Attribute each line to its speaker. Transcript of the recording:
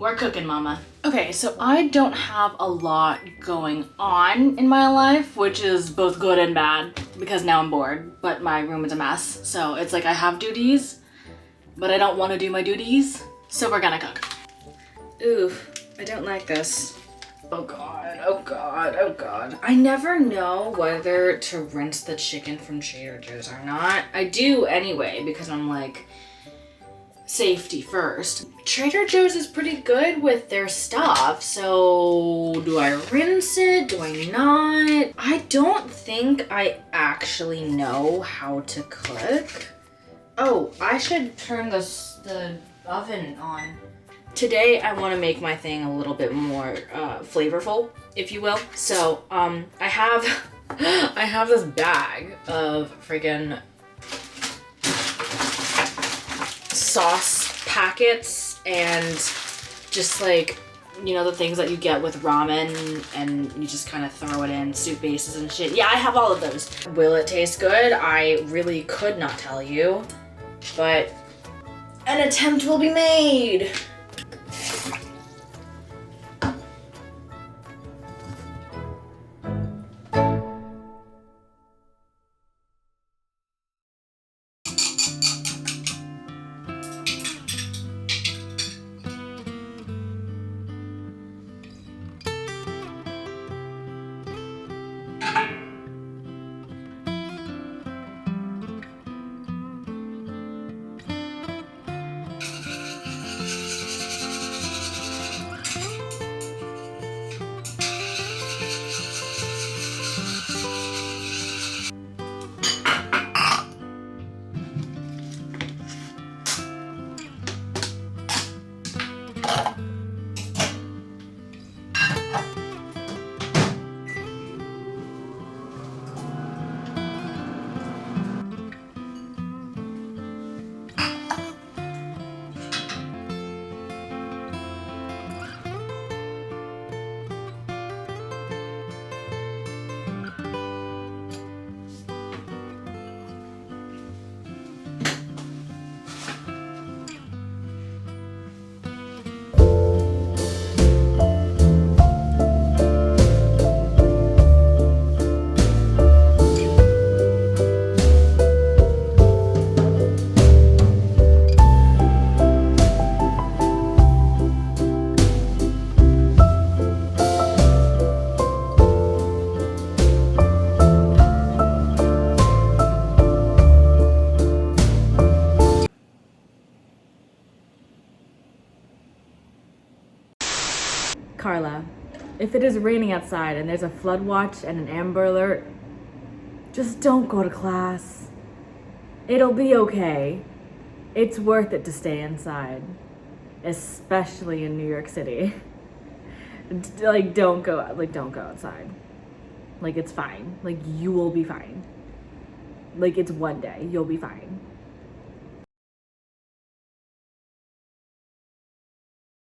Speaker 1: We're cooking, mama. Okay, so I don't have a lot going on in my life, which is both good and bad because now I'm bored, but my room is a mess. So it's like I have duties, but I don't want to do my duties. So we're gonna cook. Ooh, I don't like this. Oh God, oh God, oh God. I never know whether to rinse the chicken from Trader Joe's or not. I do anyway because I'm like, safety first. Trader Joe's is pretty good with their stuff, so do I rinse it? Do I not? I don't think I actually know how to cook. Oh, I should turn the oven on. Today I want to make my thing a little bit more flavorful, if you will. So I have I have this bag of friggin' sauce packets and just like, you know, the things that you get with ramen and you just kind of throw it in soup bases and shit. Yeah, I have all of those. Will it taste good? I really could not tell you, but an attempt will be made. Carla, if it is raining outside and there's a flood watch and an Amber Alert, just don't go to class. It'll be okay. It's worth it to stay inside, especially in New York City. Like, don't go outside. Like, it's fine. Like, you will be fine. Like, it's one day. You'll be fine.